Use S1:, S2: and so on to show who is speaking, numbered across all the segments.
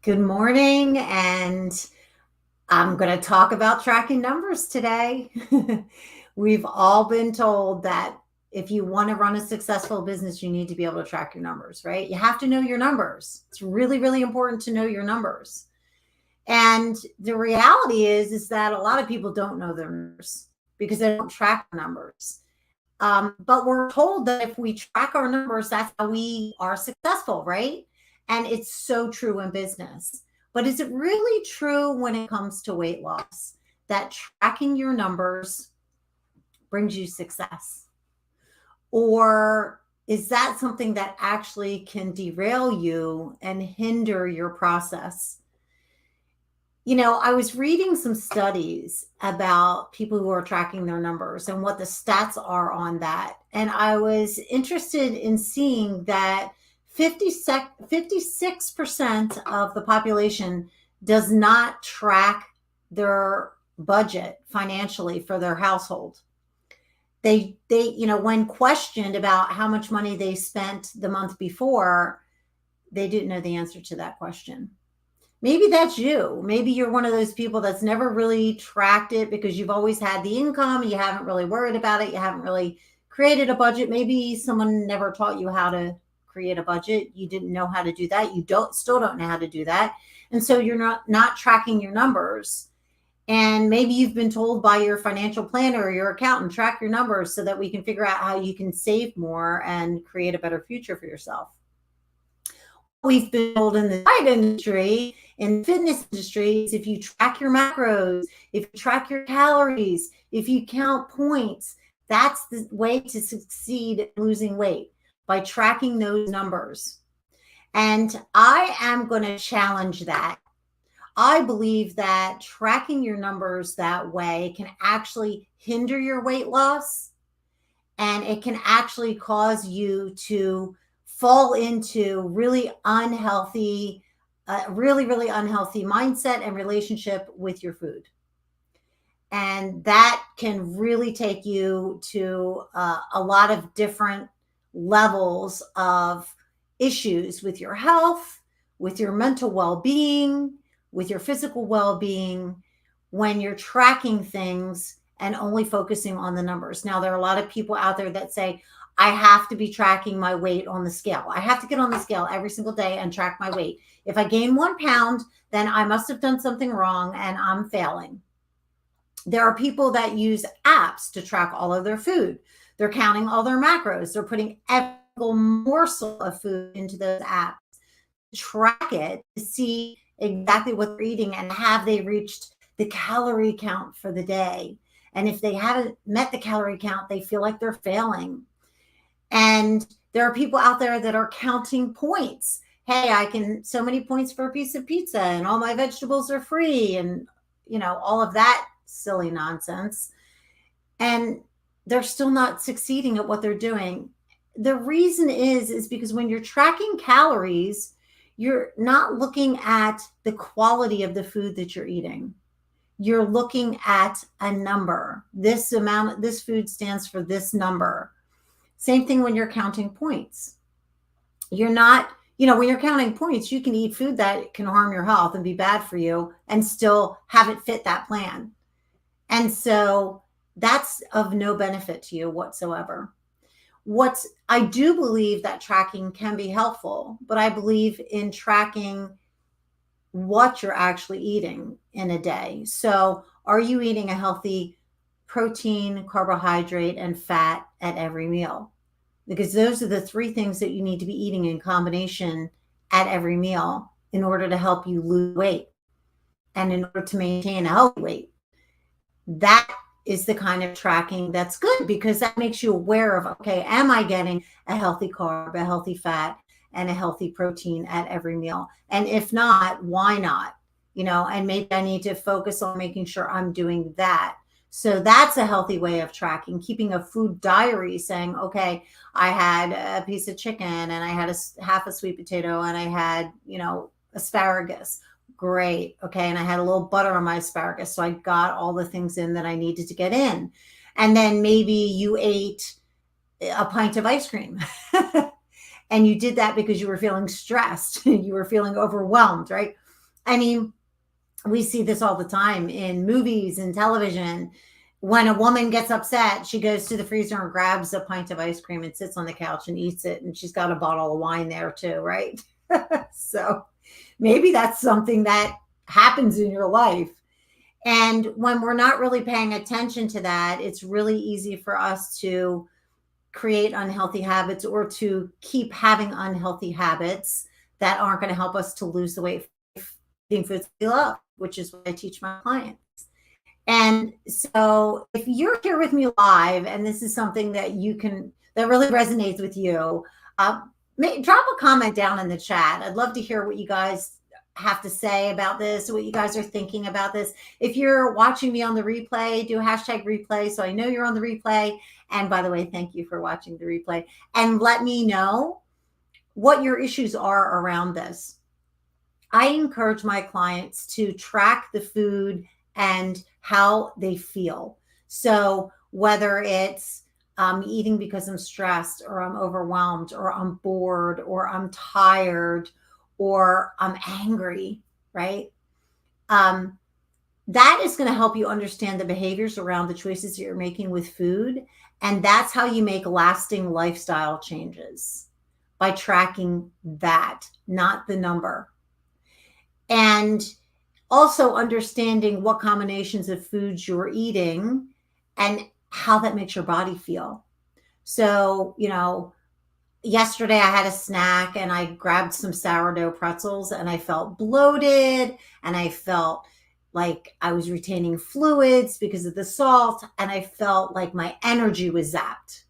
S1: Good morning, and I'm going to talk about tracking numbers today. We've all been told that if you want to run a successful business, you need to be able to track your numbers, right? You have to know your numbers. It's really, really important to know your numbers. And the reality is that a lot of people don't know their numbers because they don't track numbers. But we're told that if we track our numbers, that's how we are successful, right? And it's so true in business. But is it really true when it comes to weight loss that tracking your numbers brings you success? Or is that something that actually can derail you and hinder your process? I was reading some studies about people who are tracking their numbers and what the stats are on that. And I was interested in seeing that 56% of the population does not track their budget financially for their household. When questioned about how much money they spent the month before, they didn't know the answer to that question. Maybe that's you. Maybe you're one of those people that's never really tracked it because you've always had the income. You haven't really worried about it. You haven't really created a budget. Maybe someone never taught you how to create a budget. You didn't know how to do that. You still don't know how to do that. And so you're not tracking your numbers. And maybe you've been told by your financial planner or your accountant, track your numbers so that we can figure out how you can save more and create a better future for yourself. We've been told in the diet industry, in the fitness industry, is if you track your macros, if you track your calories, if you count points, that's the way to succeed at losing weight, by tracking those numbers. And I am going to challenge that. I believe that tracking your numbers that way can actually hinder your weight loss, and it can actually cause you to fall into really unhealthy mindset and relationship with your food. And that can really take you to a lot of different levels of issues with your health, with your mental well-being, with your physical well-being, when you're tracking things and only focusing on the numbers. Now, there are a lot of people out there that say, I have to be tracking my weight on the scale. I have to get on the scale every single day and track my weight. If I gain 1 pound, then I must have done something wrong and I'm failing. There are people that use apps to track all of their food. They're counting all their macros. They're putting every single morsel of food into those apps, track it to see exactly what they're eating and have they reached the calorie count for the day. And if they haven't met the calorie count, they feel like they're failing. And there are people out there that are counting points. Hey, I can so many points for a piece of pizza and all my vegetables are free and all of that silly nonsense. And they're still not succeeding at what they're doing. The reason is because when you're tracking calories, you're not looking at the quality of the food that you're eating. You're looking at a number. This food stands for this number. Same thing when you're counting points. You're not, when you're counting points, you can eat food that can harm your health and be bad for you and still have it fit that plan. And so that's of no benefit to you whatsoever. I do believe that tracking can be helpful, but I believe in tracking what you're actually eating in a day. So are you eating a healthy protein, carbohydrate, and fat at every meal? Because those are the 3 things that you need to be eating in combination at every meal in order to help you lose weight and in order to maintain a healthy weight. That is the kind of tracking that's good, because that makes you aware of, okay, am I getting a healthy carb, a healthy fat, and a healthy protein at every meal? And if not, why not? And maybe I need to focus on making sure I'm doing that. So that's a healthy way of tracking, keeping a food diary, saying, okay, I had a piece of chicken and I had half a sweet potato and I had, asparagus. Great. Okay. And I had a little butter on my asparagus. So I got all the things in that I needed to get in. And then maybe you ate a pint of ice cream and you did that because you were feeling stressed. You were feeling overwhelmed, right? I mean, we see this all the time in movies and television. When a woman gets upset, she goes to the freezer and grabs a pint of ice cream and sits on the couch and eats it. And she's got a bottle of wine there too, right? So maybe that's something that happens in your life. And when we're not really paying attention to that, it's really easy for us to create unhealthy habits or to keep having unhealthy habits that aren't going to help us to lose the weight eating foods we love, which is what I teach my clients. And so if you're here with me live and this is something that that really resonates with you, drop a comment down in the chat. I'd love to hear what you guys have to say about this, what you guys are thinking about this. If you're watching me on the replay, do hashtag replay so I know you're on the replay. And by the way, thank you for watching the replay. And let me know what your issues are around this. I encourage my clients to track the food and how they feel. So whether it's eating because I'm stressed or I'm overwhelmed or I'm bored or I'm tired or I'm angry, right? That is going to help you understand the behaviors around the choices that you're making with food. And that's how you make lasting lifestyle changes, by tracking that, not the number. And also understanding what combinations of foods you're eating and how that makes your body feel. So, yesterday I had a snack and I grabbed some sourdough pretzels and I felt bloated and I felt like I was retaining fluids because of the salt and I felt like my energy was zapped.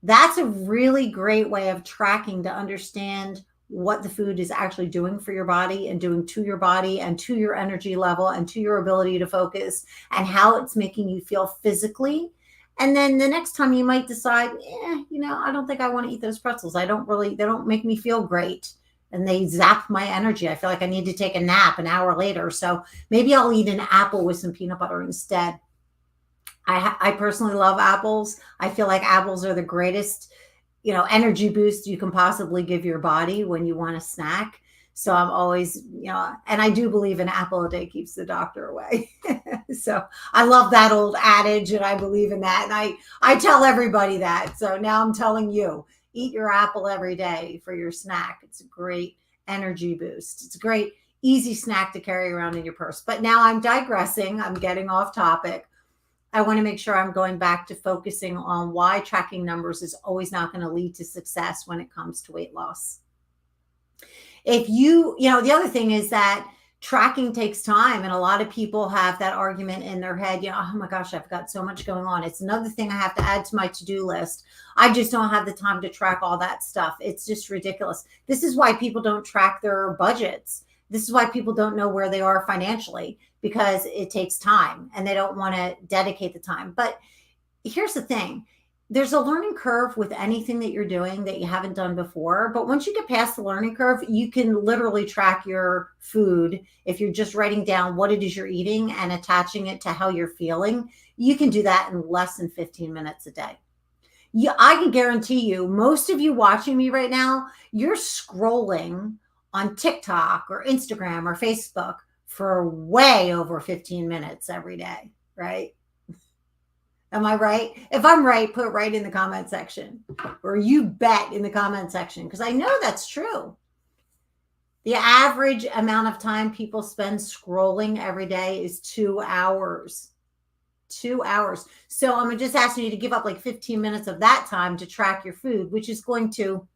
S1: That's a really great way of tracking to understand what the food is actually doing for your body and doing to your body and to your energy level and to your ability to focus and how it's making you feel physically. And then the next time you might decide, I don't think I want to eat those pretzels. They don't make me feel great. And they zap my energy. I feel like I need to take a nap an hour later. So maybe I'll eat an apple with some peanut butter instead. I personally love apples. I feel like apples are the greatest energy boost you can possibly give your body when you want a snack. So I'm always, and I do believe an apple a day keeps the doctor away. So I love that old adage and I believe in that. And I tell everybody that. So now I'm telling you, eat your apple every day for your snack. It's a great energy boost. It's a great, easy snack to carry around in your purse. But now I'm digressing. I'm getting off topic. I want to make sure I'm going back to focusing on why tracking numbers is always not going to lead to success when it comes to weight loss. If the other thing is that tracking takes time, and a lot of people have that argument in their head, oh my gosh, I've got so much going on. It's another thing I have to add to my to-do list. I just don't have the time to track all that stuff. It's just ridiculous. This is why people don't track their budgets. This is why people don't know where they are financially, because it takes time and they don't want to dedicate the time. But here's the thing. There's a learning curve with anything that you're doing that you haven't done before. But once you get past the learning curve, you can literally track your food. If you're just writing down what it is you're eating and attaching it to how you're feeling, you can do that in less than 15 minutes a day. I can guarantee you, most of you watching me right now, you're scrolling on TikTok or Instagram or Facebook for way over 15 minutes every day, right? Am I right? If I'm right, put right in the comment section, or you bet in the comment section, because I know that's true. The average amount of time people spend scrolling every day is 2 hours. 2 hours. So I'm just asking you to give up like 15 minutes of that time to track your food, which is going to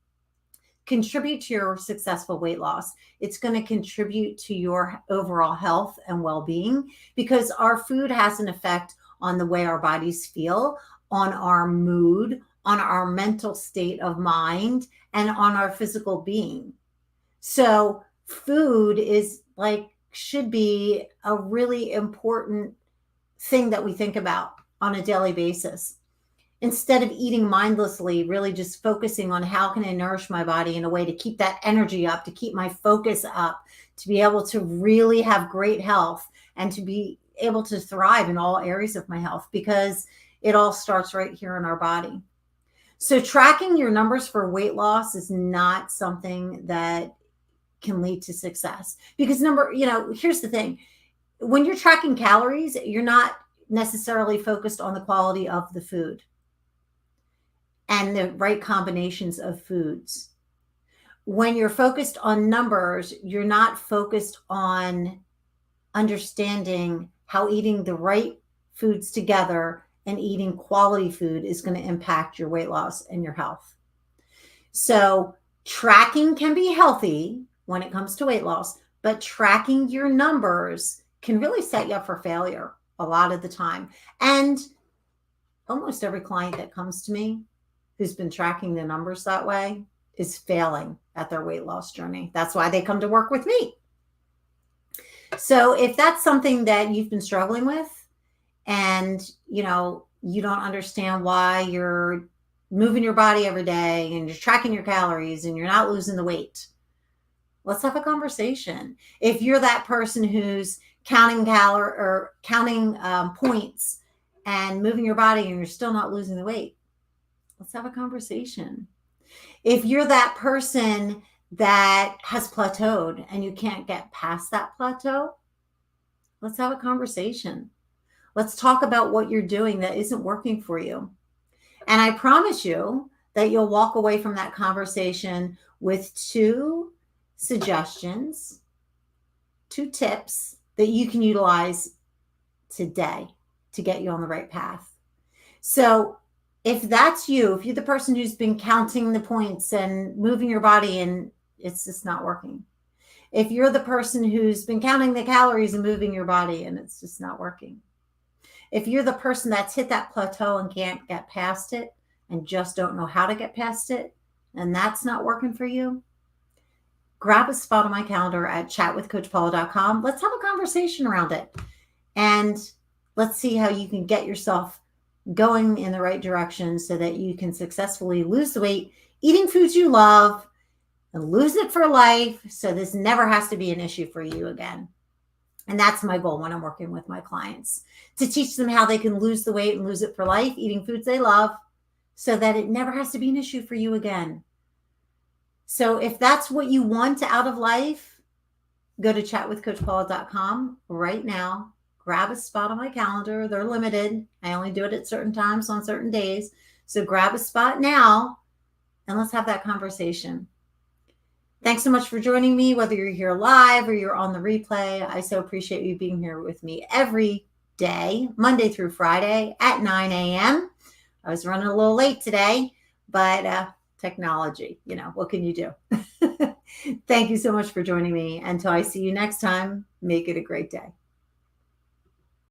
S1: contribute to your successful weight loss. It's going to contribute to your overall health and well-being, because our food has an effect on the way our bodies feel, on our mood, on our mental state of mind, and on our physical being. So food should be a really important thing that we think about on a daily basis. Instead of eating mindlessly, really just focusing on how can I nourish my body in a way to keep that energy up, to keep my focus up, to be able to really have great health and to be able to thrive in all areas of my health, because it all starts right here in our body. So tracking your numbers for weight loss is not something that can lead to success. Because here's the thing. When you're tracking calories, you're not necessarily focused on the quality of the food and the right combinations of foods. When you're focused on numbers, you're not focused on understanding how eating the right foods together and eating quality food is going to impact your weight loss and your health. So tracking can be healthy when it comes to weight loss, but tracking your numbers can really set you up for failure a lot of the time. And almost every client that comes to me who's been tracking the numbers that way is failing at their weight loss journey. That's why they come to work with me. So if that's something that you've been struggling with and, you don't understand why you're moving your body every day and you're tracking your calories and you're not losing the weight, let's have a conversation. If you're that person who's counting points and moving your body and you're still not losing the weight, let's have a conversation. If you're that person that has plateaued and you can't get past that plateau, let's have a conversation. Let's talk about what you're doing that isn't working for you. And I promise you that you'll walk away from that conversation with 2 suggestions, 2 tips that you can utilize today to get you on the right path. So if that's you, if you're the person who's been counting the points and moving your body and it's just not working, if you're the person who's been counting the calories and moving your body and it's just not working, if you're the person that's hit that plateau and can't get past it and just don't know how to get past it, and that's not working for you, grab a spot on my calendar at chatwithcoachpaula.com. Let's have a conversation around it. And let's see how you can get yourself going in the right direction so that you can successfully lose the weight, eating foods you love, and lose it for life. So this never has to be an issue for you again. And that's my goal when I'm working with my clients, to teach them how they can lose the weight and lose it for life, eating foods they love, so that it never has to be an issue for you again. So if that's what you want out of life, go to chatwithcoachpaula.com right now. Grab a spot on my calendar. They're limited. I only do it at certain times on certain days. So grab a spot now and let's have that conversation. Thanks so much for joining me, whether you're here live or you're on the replay. I so appreciate you being here with me every day, Monday through Friday at 9 a.m. I was running a little late today, but technology, what can you do? Thank you so much for joining me. Until I see you next time, make it a great day.